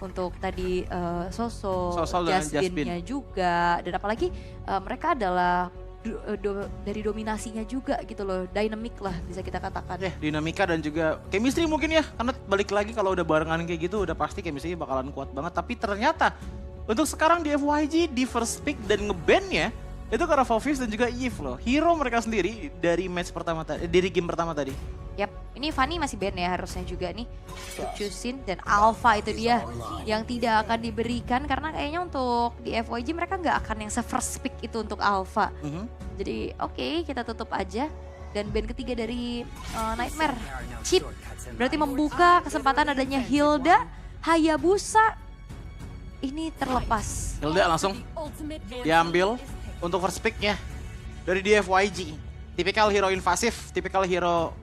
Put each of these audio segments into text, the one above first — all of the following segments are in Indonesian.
untuk tadi Soso, Soso dan Jasmine-nya juga. Dan apalagi mereka adalah dari dominasinya juga gitu loh. Dynamic lah bisa kita katakan. Dinamika dan juga chemistry mungkin ya. Karena balik lagi kalau udah barengan kayak gitu udah pasti chemistry bakalan kuat banget. Tapi ternyata untuk sekarang di FYG di first pick dan ngeband-nya itu karena Fofius dan juga Eve loh. Hero mereka sendiri dari match pertama tadi, dari game pertama tadi. Yap, ini Fanny masih ban ya harusnya juga nih. Chusin dan Alpha itu dia yang tidak akan diberikan karena kayaknya untuk di FYG mereka nggak akan yang se-first pick itu untuk Alpha. Jadi oke, kita tutup aja. Dan ban ketiga dari Nightmare, Chip. Berarti membuka kesempatan adanya Hilda, Hayabusa. Ini terlepas. Hilda langsung diambil untuk first pick-nya dari DFYG. Tipikal hero invasif, tipikal hero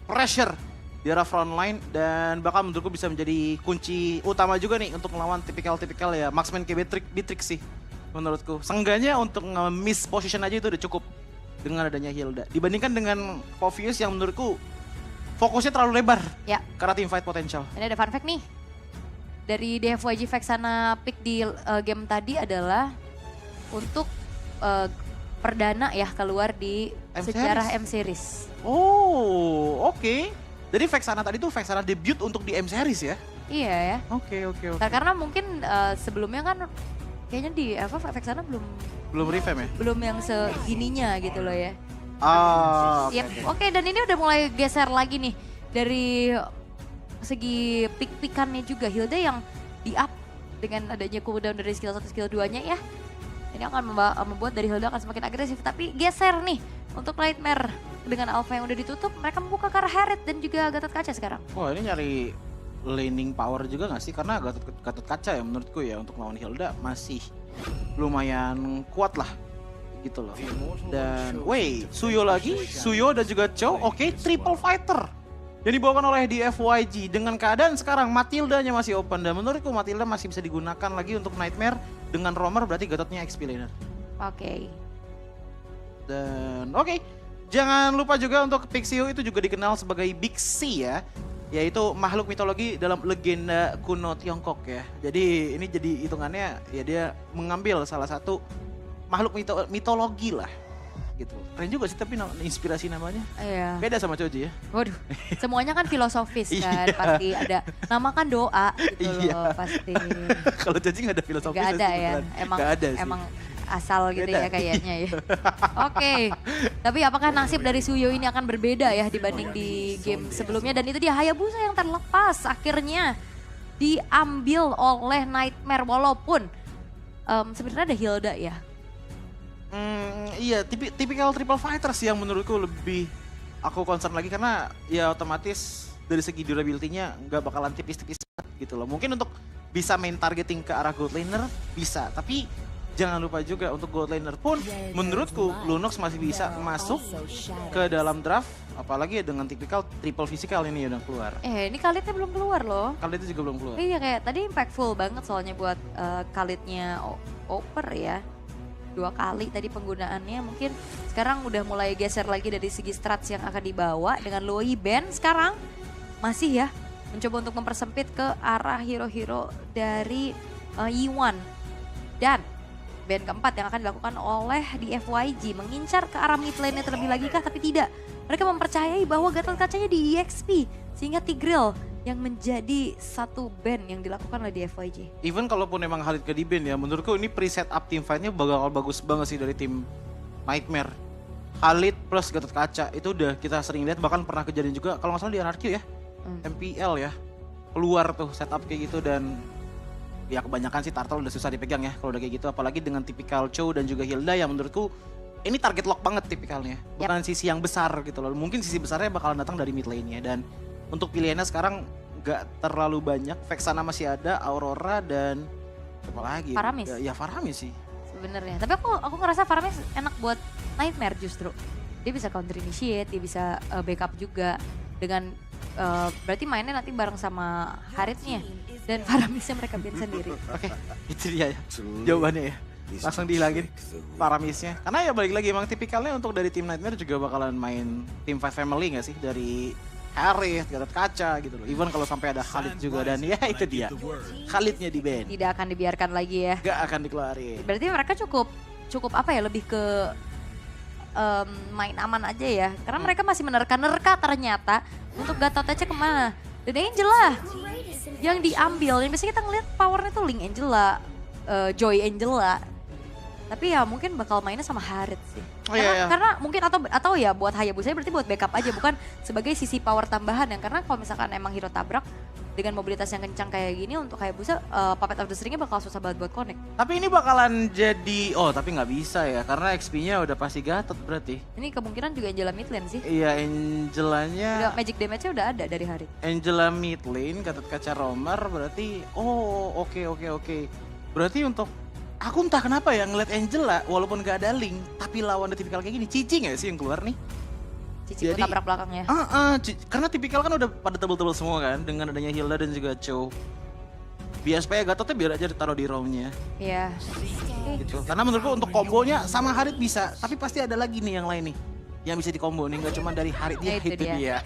pressure di arah frontline dan bakal menurutku bisa menjadi kunci utama juga nih untuk melawan tipikal-tipikal ya marksman kayak Beatrix sih menurutku. Seenggaknya untuk nge-miss position aja itu udah cukup dengan adanya Hilda. Dibandingkan dengan Fofius yang menurutku fokusnya terlalu lebar Ya. karena teamfight potential. Ini ada fun fact nih. Dari DFYG Vexana pick di game tadi adalah untuk perdana ya keluar di sejarah M-Series. Oh, oke. Jadi Vexana tadi tuh Vexana debut untuk di M-Series ya? Iya ya. Oke. Karena mungkin sebelumnya kan kayaknya di Vexana Belum revamp ya? belum yang segininya gitu loh ya. Oke. Oke, dan ini udah mulai geser lagi nih dari segi pick-pickannya juga. Hilda yang di-up dengan adanya cooldown dari skill 1 skill 2-nya ya. Ini akan membuat dari Hilda akan semakin agresif. Tapi geser nih untuk Nightmare. Dengan Alpha yang udah ditutup, mereka membuka ke arah Harriet dan juga Gatot Kaca sekarang. Wah, ini nyari laning power juga gak sih? Karena Gatot Kaca ya menurutku ya untuk lawan Hilda masih lumayan kuat lah. Gitu loh. Dan Suyo lagi, Suyo dan juga Chow, oke, triple fighter. Yang dibawakan oleh DFYG dengan keadaan sekarang Matilda-nya masih open dan menurutku Matilda masih bisa digunakan lagi untuk Nightmare dengan Roamer berarti Gatotnya XP laner. Oke. Dan jangan lupa juga untuk Pixiu itu juga dikenal sebagai Big C ya. Yaitu makhluk mitologi dalam legenda kuno Tiongkok ya. Jadi ini jadi hitungannya ya dia mengambil salah satu makhluk mitologi lah. Gitu. Keren juga sih tapi inspirasi namanya. Iya. Beda sama Choji ya. Waduh, semuanya kan filosofis kan, Iya. pasti ada. Nama kan doa gitu Iya. loh, pasti. Kalau Choji nggak ada filosofis. Gak ada ya, Nggak ada sih. emang asal gitu Beda. ya kayaknya ya. Oke, tapi apakah nasib dari Suyo ini akan berbeda ya dibanding di game sebelumnya? Dan itu dia Hayabusa yang terlepas akhirnya diambil oleh Nightmare walaupun sebenarnya ada Hilda ya. Iya, tipikal triple fighter sih yang menurutku lebih aku concern lagi karena ya otomatis dari segi durability-nya nggak bakalan tipis-tipis gitu loh. Mungkin untuk bisa main targeting ke arah gold laner bisa, tapi jangan lupa juga untuk gold laner pun menurutku Lunox masih bisa masuk ke dalam draft apalagi dengan tipikal triple physical ini udah keluar. Ini Khalidnya belum keluar loh. Kali itu juga belum keluar. Iya kayak tadi impactful banget soalnya buat Khalidnya Oper ya. 2 kali tadi penggunaannya mungkin sekarang udah mulai geser lagi dari segi strats yang akan dibawa dengan Loi Ben sekarang masih ya mencoba untuk mempersempit ke arah hero-hero dari Yi1 dan band keempat yang akan dilakukan oleh di FYG mengincar ke arah mid lane-nya terlebih lagi kah, tapi tidak. Mereka mempercayai bahwa Gatot Kacanya di EXP sehingga Tigreal yang menjadi satu band yang dilakukan oleh di FYG. Even kalaupun emang Khalid ke di band ya, menurutku ini pre-set up team fight-nya bakal bagus banget sih dari tim Nightmare. Khalid plus Gatot Kaca itu udah kita sering lihat, bahkan pernah kejadian juga kalau nggak salah di RRQ ya, MPL ya, keluar tuh setup kayak gitu dan ya kebanyakan sih turtle udah susah dipegang ya kalau udah kayak gitu, apalagi dengan tipikal Chow dan juga Hilda yang menurutku ini target lock banget tipikalnya, bukan sisi yang besar gitu loh. Mungkin sisi besarnya bakalan datang dari mid lane-nya dan untuk pilihannya sekarang nggak terlalu banyak. Vexana masih ada, Aurora dan apa lagi? Faramis. Ya Faramis sih. Sebenarnya. Tapi aku ngerasa Faramis enak buat Nightmare justru. Dia bisa counter initiate, dia bisa backup juga dengan berarti mainnya nanti bareng sama Harithnya dan Faramisnya mereka bikin sendiri. Oke, itu dia ya. Jawabannya ya. Langsung dihilangin Faramisnya. Karena ya balik lagi emang tipikalnya untuk dari tim Nightmare juga bakalan main tim fight family nggak sih dari Harith, Gatot Kaca gitu loh. Even kalau sampai ada Khalid juga dan ya itu dia. Khalidnya di ban. Tidak akan dibiarkan lagi ya. Gak akan dikeluarin. Berarti mereka cukup apa ya, lebih ke main aman aja ya. Karena mereka masih menerka-nerka ternyata untuk Gatot Kaca kemana. Dan Angela yang diambil. Yang biasanya kita ngeliat powernya tuh Link Angela, Joy Angela. Tapi ya mungkin bakal mainnya sama Harith sih. Karena mungkin atau ya buat Hayabusa berarti buat backup aja, bukan sebagai sisi power tambahan yang karena kalau misalkan emang hero tabrak dengan mobilitas yang kencang kayak gini untuk Hayabusa Puppet of the String-nya bakal susah banget buat connect. Tapi ini bakalan jadi tapi nggak bisa ya karena XP-nya udah pasti Gatot berarti. Ini kemungkinan juga Angela mid lane sih. Iya, Angelanya Magic damage-nya udah ada dari Harith. Angela mid lane, Gatot Kaca roamer berarti oke. Berarti untuk aku entah kenapa ya ngeliat Angela walaupun gak ada Link tapi lawan ada tipikal kayak gini, Cici gak sih yang keluar nih? Cici buat tabrak belakangnya. Karena tipikal kan udah pada tebel-tebel semua kan dengan adanya Hilda dan juga Cho. Biar supaya Gatotnya biar aja ditaruh di roamnya. Iya. Gitu. Karena menurutku untuk kombonya sama Harith bisa, tapi pasti ada lagi nih yang lain nih yang bisa dikombo nih, gak cuma dari Harith itu dia.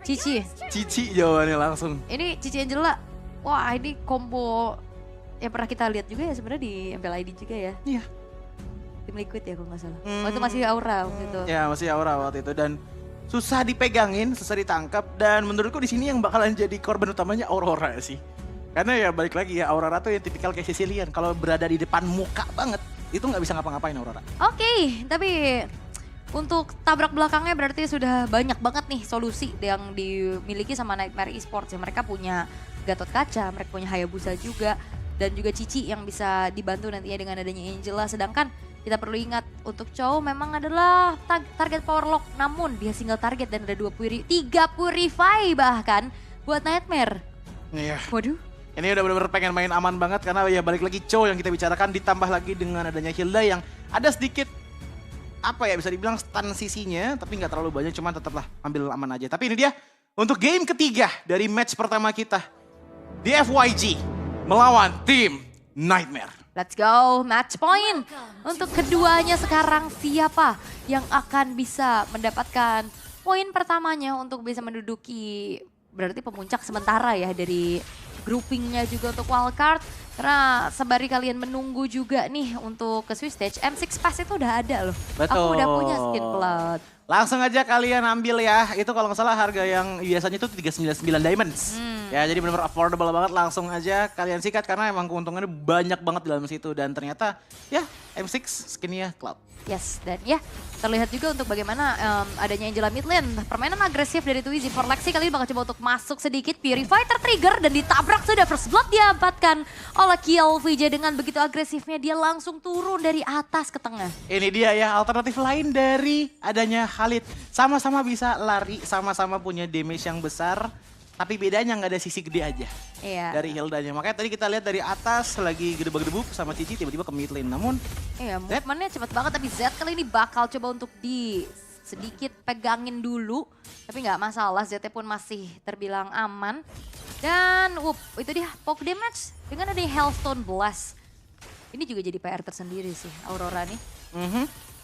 Cici jawabannya langsung. Ini Cici Angela, wah ini combo yang pernah kita lihat juga ya sebenarnya di MPL ID juga ya. Iya. Tim Liquid ya kalau nggak salah. Waktu masih Aura waktu itu. Ya masih Aura waktu itu dan susah dipegangin, susah ditangkap dan menurutku di sini yang bakalan jadi korban utamanya Aurora sih. Karena ya balik lagi ya Aurora tuh yang tipikal kayak Sicilian, kalau berada di depan muka banget itu nggak bisa ngapa-ngapain Aurora. Oke, tapi untuk tabrak belakangnya berarti sudah banyak banget nih solusi yang dimiliki sama Nightmare Esports ya. Mereka punya Gatot Kaca, mereka punya Hayabusa juga. Dan juga Cici yang bisa dibantu nantinya dengan adanya Angela. Sedangkan kita perlu ingat untuk Chow memang adalah target power lock. Namun dia single target dan ada 3 Purify bahkan buat Nightmare. Iya. Waduh. Ini udah bener-bener pengen main aman banget karena ya balik lagi Chow yang kita bicarakan ditambah lagi dengan adanya Hilda yang ada sedikit apa ya bisa dibilang stun sisinya tapi nggak terlalu banyak cuman tetaplah ambil aman aja. Tapi ini dia untuk game ketiga dari match pertama kita di FYG. Melawan tim Nightmare. Let's go, match point. Untuk keduanya sekarang siapa yang akan bisa mendapatkan poin pertamanya untuk bisa menduduki berarti pemuncak sementara ya dari groupingnya juga untuk wildcard. Karena sembari kalian menunggu juga nih untuk ke Swiss Stage, M6 Pass itu udah ada loh. Betul. Aku udah punya skin cloud. Langsung aja kalian ambil ya. Itu kalau nggak salah harga yang biasanya itu 399 diamonds. Ya jadi benar-benar affordable banget. Langsung aja kalian sikat karena emang keuntungannya banyak banget di dalam situ. Dan ternyata ya M6 skinnya cloud. Yes, dan ya terlihat juga untuk bagaimana adanya Angela mid lane. Permainan agresif dari Twizy for Lexi kali ini bakal coba untuk masuk sedikit. Purify tertrigger dan ditabrak sudah first blood diabatkan oleh Kiel VJ. Dengan begitu agresifnya dia langsung turun dari atas ke tengah. Ini dia ya alternatif lain dari adanya Khalid. Sama-sama bisa lari, sama-sama punya damage yang besar. Tapi bedanya nggak ada sisi gede aja dari Hildanya. Makanya tadi kita lihat dari atas lagi gedebak-gedebuk sama Cici tiba-tiba ke mid lane. Namun movementnya cepet banget tapi Z kali ini bakal coba untuk sedikit pegangin dulu. Tapi nggak masalah, Z pun masih terbilang aman. Dan itu dia poke damage dengan ada Hellstone Blast. Ini juga jadi PR tersendiri sih Aurora nih.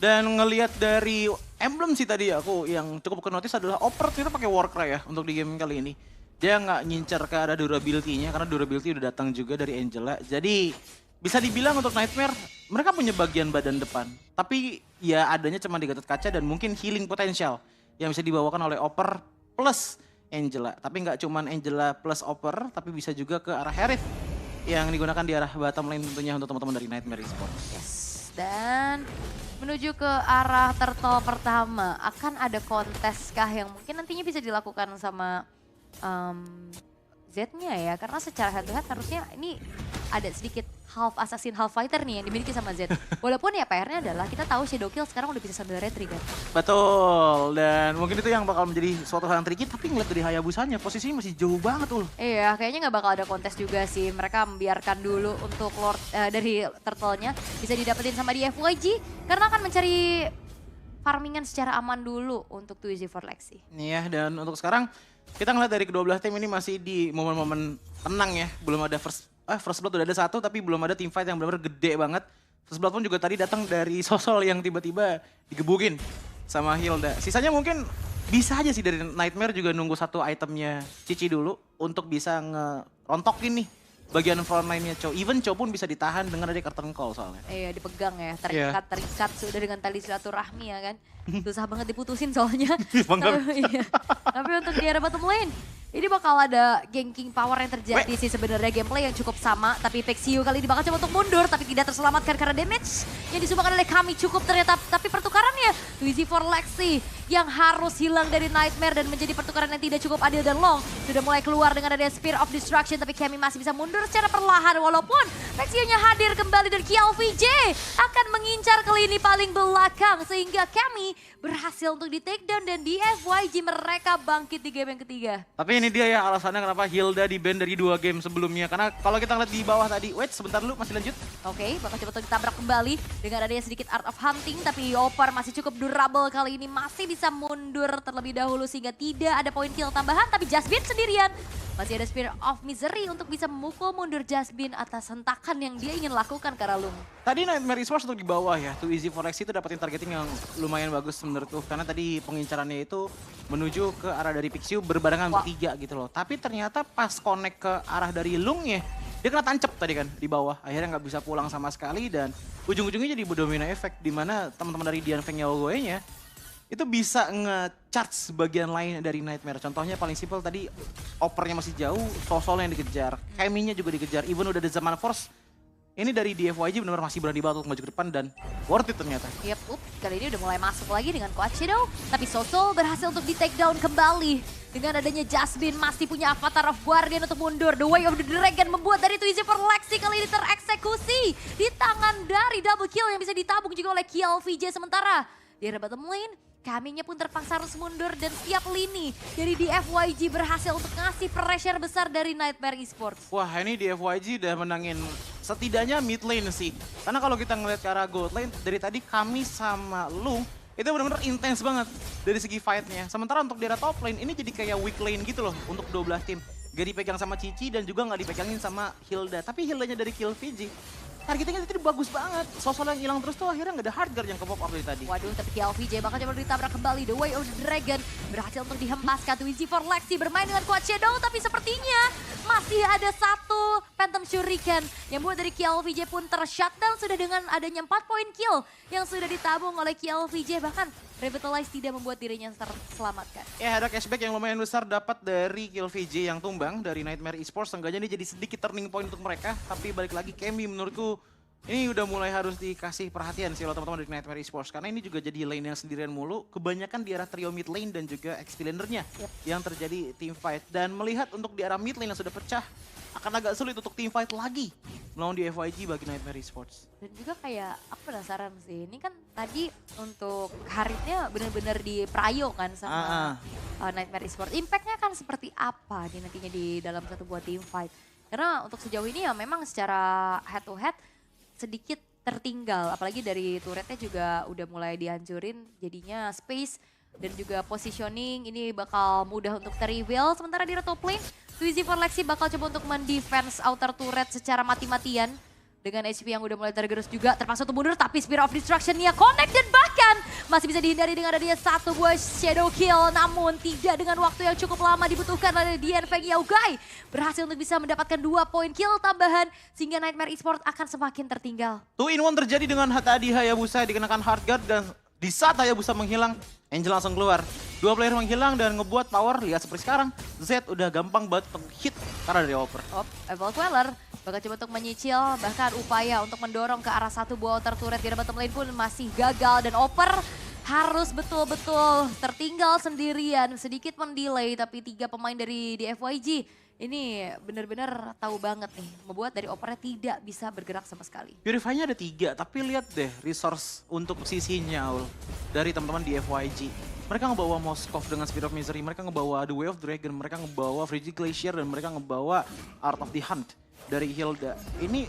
Dan ngelihat dari emblem sih tadi aku yang cukup ke-notice adalah Oper ternyata pakai Warcry ya untuk di game kali ini. Dia nggak nyincar ke arah durability-nya karena durability udah datang juga dari Angela. Jadi bisa dibilang untuk Nightmare mereka punya bagian badan depan. Tapi ya adanya cuma di Gatot Kaca dan mungkin healing potensial yang bisa dibawakan oleh Oper plus Angela. Tapi nggak cuma Angela plus Oper tapi bisa juga ke arah Harith yang digunakan di arah bottom lane tentunya untuk teman-teman dari Nightmare Esports. Yes, dan menuju ke arah turtle pertama akan ada kontes kah yang mungkin nantinya bisa dilakukan sama Z-nya ya, karena secara head to head harusnya ini ada sedikit half assassin half fighter nih yang dimiliki sama Z. Walaupun ya PR-nya adalah kita tahu Shadow Kill sekarang udah bisa sambil retry kan. Betul, dan mungkin itu yang bakal menjadi suatu hal yang tricky, tapi ngeliat dari Hayabusanya posisinya masih jauh banget tuh. Iya, kayaknya nggak bakal ada kontes juga sih. Mereka membiarkan dulu untuk Lord dari turtle-nya bisa didapetin sama di FYG karena akan mencari farmingan secara aman dulu untuk Twizy for Lexi. Iya, dan untuk sekarang kita ngeliat dari kedua belah tim ini masih di momen-momen tenang ya. Belum ada first blood udah ada satu tapi belum ada team fight yang benar-benar gede banget. First blood pun juga tadi datang dari Sosol yang tiba-tiba digebukin sama Hilda. Sisanya mungkin Bisa aja sih dari Nightmare juga nunggu satu itemnya Cici dulu untuk bisa ngerontokin nih bagian front line-nya Chow. Even Chow pun bisa ditahan dengan ada curtain call soalnya. Iya dipegang ya, terikat sudah dengan tali silaturahmi ya kan. Susah banget diputusin soalnya. Iya. Tapi untuk di area bottom lane, ini bakal ada ganking power yang terjadi sih sebenarnya, gameplay yang cukup sama. Tapi Vexio kali ini bakal coba untuk mundur, tapi tidak terselamatkan karena damage yang disumbangkan oleh kami cukup ternyata. Tapi pertukarannya, Twizy for Lexi yang harus hilang dari Nightmare dan menjadi pertukaran yang tidak cukup adil dan Long. Sudah mulai keluar dengan adanya Spear of Destruction, tapi Kami masih bisa mundur secara perlahan. Walaupun Vexio-nya hadir kembali dan KLVJ akan mengincar ke lini paling belakang. Sehingga Kami berhasil untuk di take down dan di FYG mereka bangkit di game yang ketiga. Tapi ini dia ya alasannya kenapa Hilda di ban dari 2 game sebelumnya. Karena kalau kita ngeliat di bawah tadi, wait sebentar dulu masih lanjut. Oke, bakal coba untuk ditabrak kembali dengan adanya sedikit art of hunting. Tapi Opar masih cukup durable kali ini, masih bisa mundur terlebih dahulu sehingga tidak ada poin kill tambahan. Tapi Jasmine sendirian, masih ada Spear of Misery untuk bisa memukul mundur Jasmine atas hentakan yang dia ingin lakukan ke Ralung. Tadi Nightmare Esports untuk di bawah ya, Too Easy for Lexi itu dapetin targeting yang lumayan bagus menurutku. Karena tadi pengincarannya itu menuju ke arah dari Pixiu berbarengan bertiga gitu loh. Tapi ternyata pas connect ke arah dari Lungnya, dia kena tancap tadi kan di bawah. Akhirnya nggak bisa pulang sama sekali dan ujung-ujungnya jadi domino effect. Dimana teman-teman dari Dian Feng Yaogoe-nya itu bisa nge-charge bagian lain dari Nightmare. Contohnya paling simpel tadi, opernya masih jauh, Sosol yang dikejar, Kemi-nya juga dikejar, even udah ada Zaman Force. Ini dari DFYG benar-benar masih berani banget untuk maju ke depan dan worth it ternyata. Yep, kali ini udah mulai masuk lagi dengan Coach Shadow. Tapi Sosol berhasil untuk di take down kembali. Dengan adanya Jasmine masih punya Avatar of Guardian untuk mundur. The Way of the Dragon membuat dari Twizy for Lexi kali ini tereksekusi. Di tangan dari double kill yang bisa ditabung juga oleh KLVJ. Sementara di area bottom lane, Kaminya pun terpaksa harus mundur dan setiap lini dari DFYG berhasil untuk ngasih pressure besar dari Nightmare Esports. Wah ini DFYG udah menangin setidaknya mid lane sih. Karena kalau kita ngeliat ke arah gold lane, dari tadi Kami sama Lung itu benar-benar intens banget dari segi fight-nya. Sementara untuk di area top lane ini jadi kayak weak lane gitu loh untuk 12 tim. Gak dipegang sama Cici dan juga gak dipegangin sama Hilda. Tapi Hildanya dari KLVJ, targetingnya tadi bagus banget. Sosol yang hilang terus tuh akhirnya nggak ada hard guard yang ke pop up dari tadi. Waduh, tapi KLVJ bakal coba ditabrak kembali. The Way of the Dragon berhasil untuk dihempaskan. Twizy for Lexi bermain dengan Quad Shadow, tapi sepertinya masih ada satu Phantom Shuriken yang buat dari KLVJ pun tershutdown sudah dengan adanya 4 poin kill yang sudah ditabung oleh KLVJ. Bahkan Revitalize tidak membuat dirinya terselamatkan. Ya ada cashback yang lumayan besar dapat dari KLVJ yang tumbang dari Nightmare Esports. Seenggaknya ini jadi sedikit turning point untuk mereka. Tapi balik lagi Kemi menurutku ini udah mulai harus dikasih perhatian sih oleh teman-teman dari Nightmare Esports. Karena ini juga jadi lane yang sendirian mulu. Kebanyakan di arah trio mid lane dan juga XP lanernya yang terjadi team fight. Dan melihat untuk di arah mid lane yang sudah pecah, akan agak sulit untuk team fight lagi melawan di FYG bagi Nightmare Esports. Dan juga kayak aku penasaran sih, ini kan tadi untuk Haritnya benar-benar di prayo kan sama Nightmare Esports. Impactnya kan seperti apa di nantinya di dalam satu buah team fight. Karena untuk sejauh ini ya memang secara head to head sedikit tertinggal. Apalagi dari turretnya juga udah mulai dihancurin, jadinya space dan juga positioning ini bakal mudah untuk ter-reveal. Sementara di top lane, Twizy for Lexi bakal coba untuk mendefense outer turret secara mati-matian. Dengan HP yang udah mulai tergerus juga, terpaksa untuk mundur, tapi Spear of Destruction-nya connect dan bahkan masih bisa dihindari dengan adanya satu buah shadow kill. Namun tidak dengan waktu yang cukup lama dibutuhkan oleh Dian Feng Yaogai. Berhasil untuk bisa mendapatkan 2 poin kill tambahan sehingga Nightmare Esports akan semakin tertinggal. 2-in-1 terjadi dengan tadi Hayabusa dikenakan hard guard dan di saat Hayabusa menghilang, Angel langsung keluar. 2 player menghilang dan ngebuat power, lihat seperti sekarang. Z udah gampang banget hit karena dari Over. Evil Dweller bakal coba untuk menyicil, bahkan upaya untuk mendorong ke arah satu buah outer turret di bottom lane pun masih gagal. Dan Oper harus betul-betul tertinggal sendirian, sedikit mendelay. Tapi 3 pemain dari DFYG ini benar-benar tahu banget nih, membuat dari Opernya tidak bisa bergerak sama sekali. Purify-nya ada 3, tapi lihat deh resource untuk sisinya Aul dari teman-teman di FYG. Mereka ngebawa Moskov dengan Spear of Misery, mereka ngebawa The Way of Dragon, mereka ngebawa Frigid Glacier, dan mereka ngebawa Art of the Hunt dari Hilda. Ini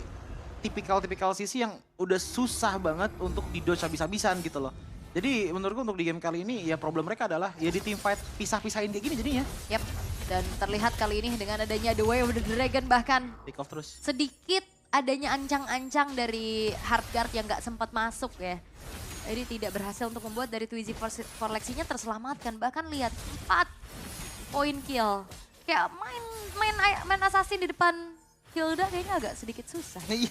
tipikal-tipikal sisi yang udah susah banget untuk di-dodge habis-habisan gitu loh. Jadi menurutku untuk di game kali ini ya problem mereka adalah ya di team fight pisah-pisahin kayak gini jadinya. Yap, dan terlihat kali ini dengan adanya The Way of the Dragon bahkan pick off terus. Sedikit adanya ancang-ancang dari hard guard yang gak sempat masuk ya. Jadi tidak berhasil untuk membuat dari Twizy Forlexinya terselamatkan. Bahkan lihat 4 poin kill. Kayak main assassin di depan Hilda kayaknya agak sedikit susah. Iya,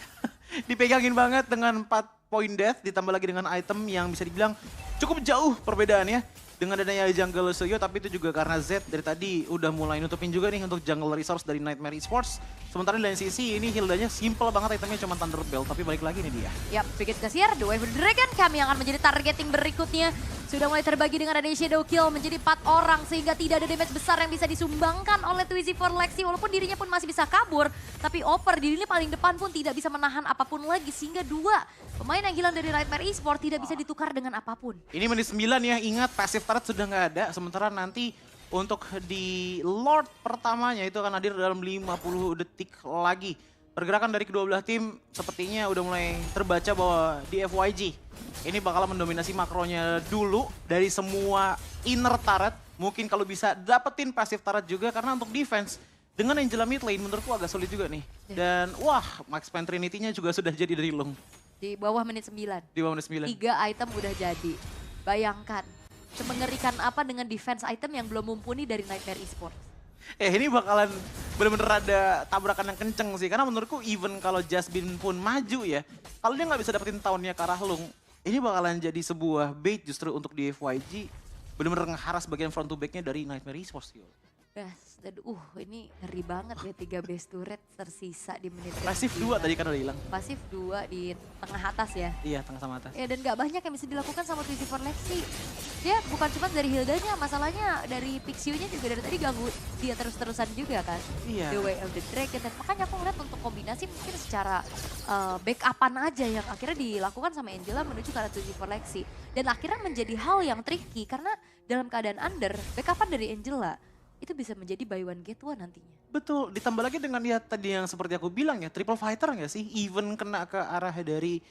dipegangin banget dengan 4 poin death ditambah lagi dengan item yang bisa dibilang cukup jauh perbedaannya. Dengan adanya jungle Suyo, tapi itu juga karena Z dari tadi udah mulai nutupin juga nih untuk jungle resource dari Nightmare Esports. Sementara di lain sisi ini Hildanya simple banget itemnya cuma Thunder Belt, tapi balik lagi nih dia. Yap, Biggest Glacier, The Wave Dragon kami akan menjadi targeting berikutnya. Sudah mulai terbagi dengan adanya Shadow Kill menjadi 4 orang sehingga tidak ada damage besar yang bisa disumbangkan oleh Twizy Forlexi walaupun dirinya pun masih bisa kabur. Tapi Oper di lini paling depan pun tidak bisa menahan apapun lagi sehingga 2 pemain yang hilang dari Nightmare Esports tidak bisa ditukar dengan apapun. Ini menit 9 ya, ingat passive turret sudah nggak ada. Sementara nanti untuk di Lord pertamanya itu akan hadir dalam 50 detik lagi. Pergerakan dari kedua belah tim sepertinya udah mulai terbaca bahwa di FYG ini bakal mendominasi makronya dulu dari semua inner turret. Mungkin kalau bisa dapetin passive turret juga karena untuk defense dengan Angela mid lane menurutku agak sulit juga nih. Dan wah, Max Payne Trinity-nya juga sudah jadi dari Long. Di bawah menit 9. Di bawah menit 9. 3 item udah jadi. Bayangkan, semengerikan apa dengan defense item yang belum mumpuni dari Nightmare Esports. Ini bakalan bener-bener ada tabrakan yang kenceng sih. Karena menurutku even kalau Jasmine pun maju ya, kalau dia nggak bisa dapetin tahunnya ke arah Lung, ini bakalan jadi sebuah bait justru untuk di FYG. Bener-bener ngeharas bagian front to back-nya dari Nightmare Esports. Yes, dan ini ngeri banget ya 3 base turret tersisa di menit Pasif 2 tadi kan udah hilang. Pasif 2 di tengah atas ya. Iya, tengah sama atas. Ya dan gak banyak yang bisa dilakukan sama Twizy Forlexi. Dia bukan cuma dari Hildanya, masalahnya dari Pixie-nya juga dari tadi ganggu dia terus-terusan juga kan. Iya. The Way of the Dragon, dan makanya aku ngeliat untuk kombinasi mungkin secara backup-an aja yang akhirnya dilakukan sama Angela menuju ke arah Twizy Forlexi. Dan akhirnya menjadi hal yang tricky karena dalam keadaan under, backup-an dari Angela itu bisa menjadi buy one get one nantinya. Betul, ditambah lagi dengan ya tadi yang seperti aku bilang ya, triple fighter nggak sih? Even kena ke arah dari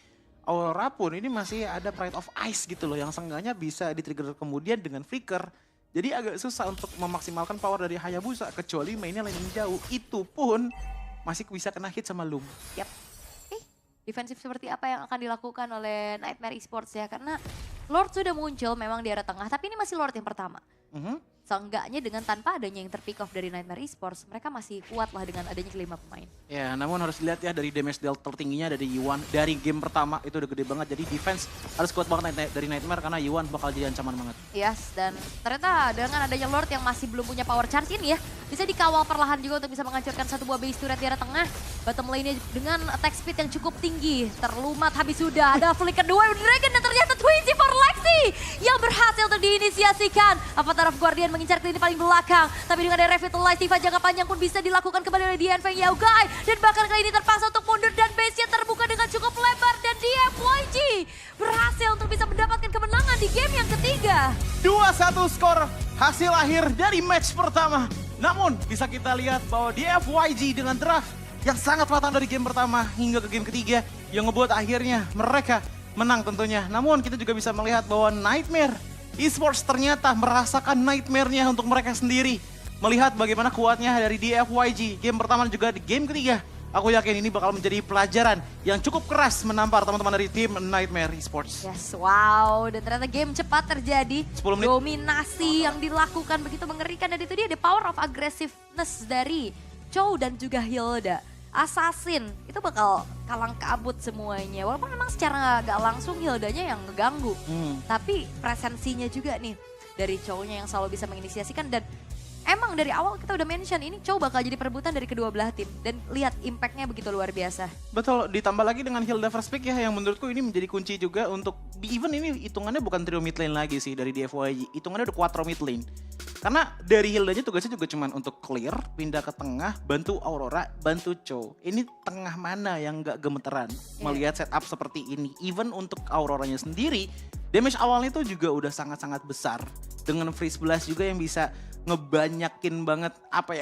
Aurora pun ini masih ada Pride of Ice gitu loh, yang seenggaknya bisa di-trigger kemudian dengan flicker. Jadi agak susah untuk memaksimalkan power dari Hayabusa, kecuali mainnya landing jauh. Itu pun masih bisa kena hit sama Loom. Yap. Defensif seperti apa yang akan dilakukan oleh Nightmare Esports ya, karena Lord sudah muncul memang di area tengah, tapi ini masih Lord yang pertama. Seenggaknya dengan tanpa adanya yang terpick off dari Nightmare Esports, mereka masih kuat lah dengan adanya kelima pemain. Ya, namun harus dilihat ya dari damage deal tertingginya dari Yuan. Dari game pertama itu udah gede banget, jadi defense harus kuat banget dari Nightmare karena Yuan bakal jadi ancaman banget. Yes, dan ternyata dengan adanya Lord yang masih belum punya power charge ini ya, bisa dikawal perlahan juga untuk bisa menghancurkan satu buah base turret di area tengah. Bottom lane-nya dengan attack speed yang cukup tinggi, terlumat habis sudah. Ada flicker dua Dragon dan ternyata Twizy Forlexi yang berhasil untuk diinisiasikan. Avatar of Guardian mengincar ke lini paling belakang, tapi dengan ada Revitalize Tifa jangka panjang pun bisa dilakukan kembali oleh Dian Feng Yao Gai, dan bahkan kali ini terpaksa untuk mundur dan base-nya terbuka dengan cukup lebar, dan DFYG berhasil untuk bisa mendapatkan kemenangan di game yang ketiga. 2-1 skor hasil akhir dari match pertama. Namun bisa kita lihat bahwa DFYG dengan draft yang sangat matang dari game pertama hingga ke game ketiga yang ngebuat akhirnya mereka menang tentunya. Namun kita juga bisa melihat bahwa Nightmare Esports ternyata merasakan nightmare-nya untuk mereka sendiri. Melihat bagaimana kuatnya dari DFYG game pertama dan juga di game ketiga. Aku yakin ini bakal menjadi pelajaran yang cukup keras menampar teman-teman dari tim Nightmare Esports. Yes, wow. Dan ternyata game cepat terjadi. 10 menit. Dominasi yang dilakukan begitu mengerikan. Dan itu dia the power of aggressiveness dari Chow dan juga Hilda. Assassin itu bakal kalang kabut semuanya. Walaupun memang secara gak langsung Hildanya yang ngeganggu. Tapi presensinya juga nih dari Chow-nya yang selalu bisa menginisiasikan. Dan emang dari awal kita udah mention ini Chow bakal jadi perebutan dari kedua belah tim. Dan lihat impactnya begitu luar biasa. Betul, ditambah lagi dengan Hilda first pick ya, yang menurutku ini menjadi kunci juga untuk, even ini hitungannya bukan trio mid lane lagi sih dari DFYG. Hitungannya udah quattro mid lane. Karena dari Hildanya tugasnya juga cuma untuk clear, pindah ke tengah, bantu Aurora, bantu Chow. Ini tengah mana yang gak gemeteran melihat setup seperti ini. Even untuk Auroranya sendiri, damage awalnya itu juga udah sangat-sangat besar. Dengan freeze blast juga yang bisa ngebanyakin banget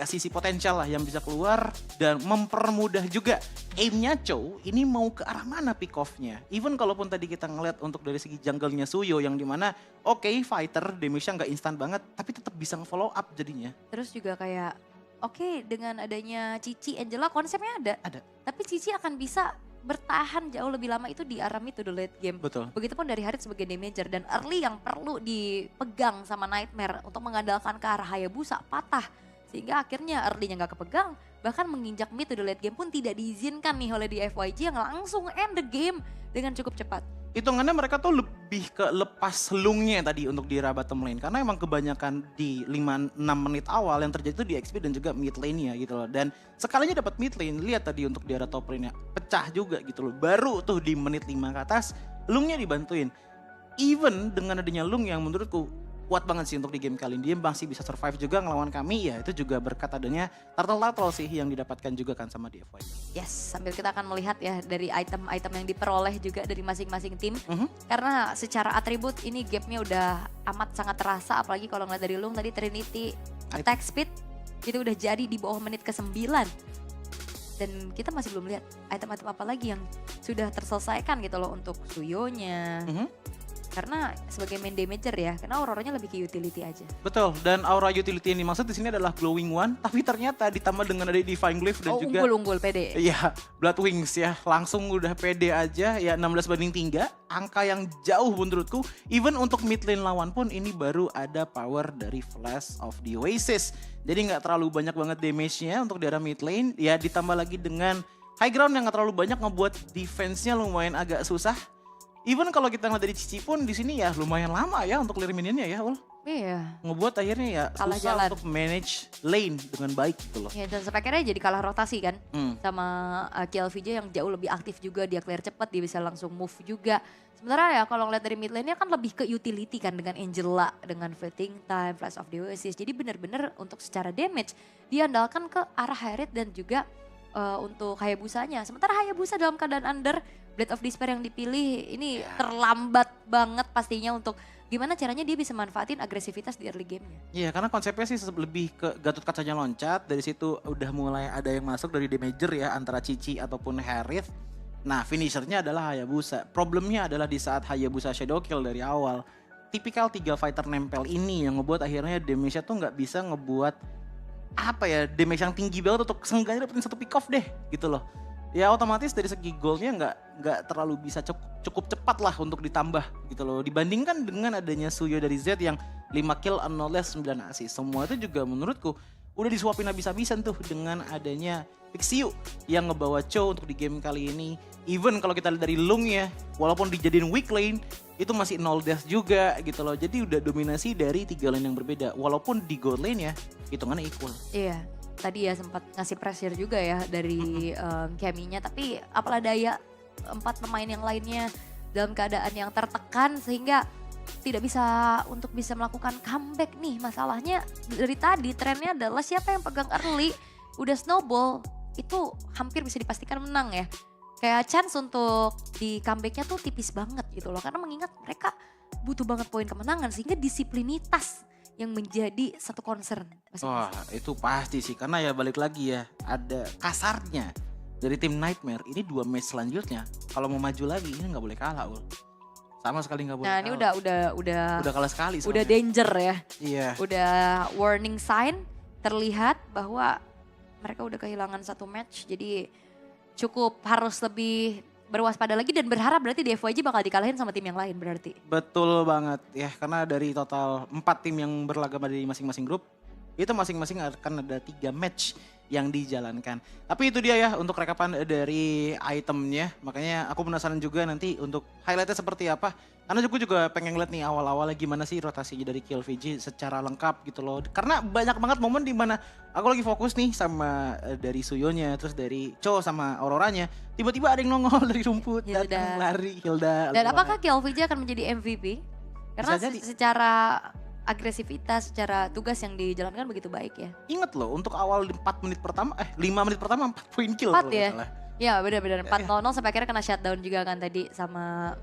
sisi potensial lah yang bisa keluar. Dan mempermudah juga aimnya Chow ini mau ke arah mana pick off-nya. Even kalaupun tadi kita ngeliat untuk dari segi jungle-nya Suyo yang dimana fighter damage-nya gak instan banget, tapi tetap bisa nge-follow up jadinya. Terus juga kayak dengan adanya Cici Angela konsepnya ada. Tapi Cici akan bisa bertahan jauh lebih lama itu di arah mid to the late game. Betul. Begitupun dari Harith sebagai damager dan early yang perlu dipegang sama Nightmare untuk mengandalkan ke arah Hayabusa patah. Sehingga akhirnya early-nya gak kepegang, bahkan menginjak mid to the late game pun tidak diizinkan nih oleh di FYG yang langsung end the game dengan cukup cepat. Hitungannya mereka tuh lebih ke lepas lungnya tadi untuk di era bottom lane. Karena emang kebanyakan di 5-6 menit awal yang terjadi itu di XP dan juga mid lane-nya gitu loh. Dan sekalinya dapat mid lane, lihat tadi untuk di era top lane-nya pecah juga gitu loh. Baru tuh di menit 5 ke atas, lungnya dibantuin. Even dengan adanya lung yang menurutku kuat banget sih untuk di game kali ini. Dia masih bisa survive juga ngelawan kami, ya itu juga berkat adanya turtle sih yang didapatkan juga kan sama di FYG. Yes, sambil kita akan melihat ya dari item-item yang diperoleh juga dari masing-masing tim. Karena secara atribut ini gapnya udah amat sangat terasa, apalagi kalau ngeliat dari Lung tadi Trinity attack speed itu udah jadi di bawah menit ke-9. Dan kita masih belum lihat item-item apa lagi yang sudah terselesaikan gitu loh untuk Suyonya. Karena sebagai main damager ya, karena auroranya lebih ke utility aja. Betul, dan aura utility yang dimaksud di sini adalah glowing one, tapi ternyata ditambah dengan ada divine glyph dan juga unggul-unggul pede. Iya, blood wings ya, langsung udah pede aja ya 16/3, angka yang jauh menurutku. Even untuk mid lane lawan pun ini baru ada power dari Flash of the Oasis. Jadi nggak terlalu banyak banget damage-nya untuk daerah mid lane, ya ditambah lagi dengan high ground yang nggak terlalu banyak ngebuat defense-nya lumayan agak susah. Even kalau kita ngeliat dari Cici pun di sini ya lumayan lama ya untuk clear minionnya ya, Ul. Iya. Ngebuat akhirnya ya kalah susah jalan untuk manage lane dengan baik gitu loh. Ya, dan sampai akhirnya jadi kalah rotasi kan sama KLVJ yang jauh lebih aktif juga, dia clear cepat, dia bisa langsung move juga. Sementara ya kalau ngeliat dari mid lane-nya kan lebih ke utility kan dengan Angela, dengan Fleeting Time, Flash of the Oasis. Jadi benar-benar untuk secara damage diandalkan ke arah Harith dan juga untuk Hayabusanya. Sementara Hayabusa dalam keadaan under, Blade of Despair yang dipilih ini terlambat banget pastinya untuk gimana caranya dia bisa manfaatin agresivitas di early game-nya. Iya, karena konsepnya sih lebih ke Gatot Kacanya loncat, dari situ udah mulai ada yang masuk dari damager ya antara Cici ataupun Harith. Nah, finishernya adalah Hayabusa. Problemnya adalah di saat Hayabusa shadow kill dari awal, tipikal 3 fighter nempel ini yang ngebuat akhirnya damage-nya tuh nggak bisa ngebuat damage yang tinggi banget untuk seenggaknya dapetin 1 pick off deh gitu loh. Ya otomatis dari segi goalnya nggak terlalu bisa cukup cepat lah untuk ditambah gitu loh. Dibandingkan dengan adanya Suyo dari Z yang 5 kill, 0 less, 9 assist. Semua itu juga menurutku udah disuapin habis-habisan tuh dengan adanya Pixiu yang ngebawa Cho untuk di game kali ini. Even kalau kita lihat dari Lung ya, walaupun dijadiin weak lane, itu masih 0 death juga gitu loh. Jadi udah dominasi dari 3 lane yang berbeda. Walaupun di gold lane ya, hitungannya equal. Iya, tadi ya sempat ngasih pressure juga ya dari Kemi-nya. Tapi apalah daya 4 pemain yang lainnya dalam keadaan yang tertekan sehingga tidak bisa untuk bisa melakukan comeback nih. Masalahnya dari tadi trennya adalah siapa yang pegang early, udah snowball, itu hampir bisa dipastikan menang ya. Kayak chance untuk di comebacknya tuh tipis banget gitu loh. Karena mengingat mereka butuh banget poin kemenangan sehingga disiplinitas yang menjadi satu concern. Wah itu pasti sih, karena ya balik lagi ya, ada kasarnya dari tim Nightmare ini 2 match selanjutnya. Kalau mau maju lagi ini nggak boleh kalah, Ul. Sama sekali nggak boleh Nah kalah. ini udah kalah sekali udah soalnya. danger ya. Iya. Udah warning sign terlihat bahwa mereka udah kehilangan 1 match. Jadi cukup harus lebih berwaspada lagi dan berharap berarti di FYG bakal dikalahin sama tim yang lain berarti. Betul banget ya, karena dari total 4 tim yang berlaga di masing-masing grup, itu masing-masing akan ada 3 match yang dijalankan. Tapi itu dia ya untuk rekapan dari itemnya, makanya aku penasaran juga nanti untuk highlightnya seperti apa. Karena aku juga pengen ngeliat nih awal-awalnya gimana sih rotasinya dari KLVJ secara lengkap gitu loh. Karena banyak banget momen dimana aku lagi fokus nih sama dari Suyonya, terus dari Cho sama Auroranya. Tiba-tiba ada yang nongol dari rumput, datang lari, Hilda. Dan apakah KLVJ akan menjadi MVP? Karena secara agresivitas, secara tugas yang dijalankan begitu baik ya. Ingat loh untuk awal 5 menit pertama 4 poin kill. 4 ya? Ya benar-benar 4-0 sampai akhirnya kena shutdown juga kan tadi sama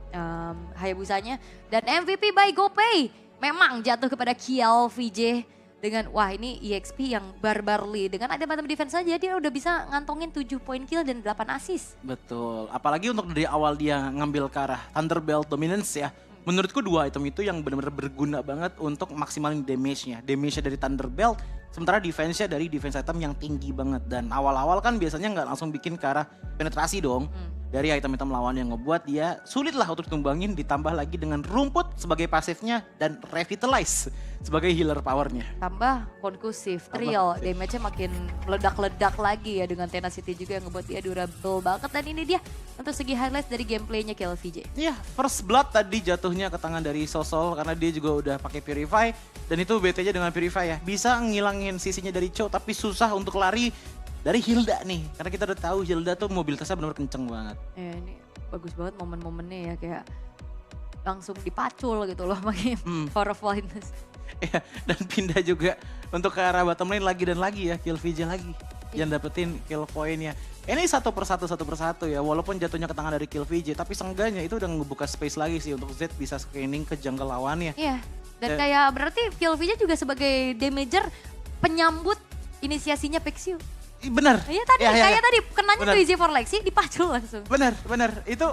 Hayabusanya. Dan MVP by GoPay memang jatuh kepada KLVJ dengan wah ini EXP yang barbarly. Dengan ada item defense saja dia udah bisa ngantongin 7 poin kill dan 8 assist. Betul, apalagi untuk dari awal dia ngambil ke arah Thunderbelt Dominance ya. Menurutku 2 item itu yang benar-benar berguna banget untuk maksimalin damage-nya. Damage-nya dari Thunderbelt, sementara defense-nya dari defense item yang tinggi banget. Dan awal-awal kan biasanya nggak langsung bikin ke arah penetrasi dong. dari item-item lawan yang ngebuat dia sulit lah untuk tumbangin, ditambah lagi dengan rumput sebagai pasifnya dan revitalize sebagai healer powernya. Tambah konkusif, trial, damage-nya makin meledak-ledak lagi ya dengan tenacity juga yang ngebuat dia durable banget. Dan ini dia untuk segi highlight dari gameplaynya KLVJ. Iya, first blood tadi jatuhnya ke tangan dari Sosol karena dia juga udah pakai Purify. Dan itu BT-nya dengan Purify ya, bisa ngilangin sisinya dari Cho tapi susah untuk lari dari Hilda nih. Karena kita udah tahu Hilda tuh mobilitasnya benar kenceng banget. Ini bagus banget momen-momennya ya, kayak langsung dipacul gitu loh makin Power of Blindness. Ya, dan pindah juga untuk ke arah bottom lane lagi dan lagi ya, KLVJ lagi yang dapetin kill poinnya. Ini satu persatu ya, walaupun jatuhnya ke tangan dari KLVJ, tapi seenggaknya itu udah ngebuka space lagi sih untuk Z bisa screening ke jungle lawannya. Iya, dan kayak berarti KLVJ juga sebagai damager penyambut inisiasinya Pexio. Bener. Iya tadi, ya, tadi kenanya bener. tuh Easy for Lexi dipacul langsung. Bener, itu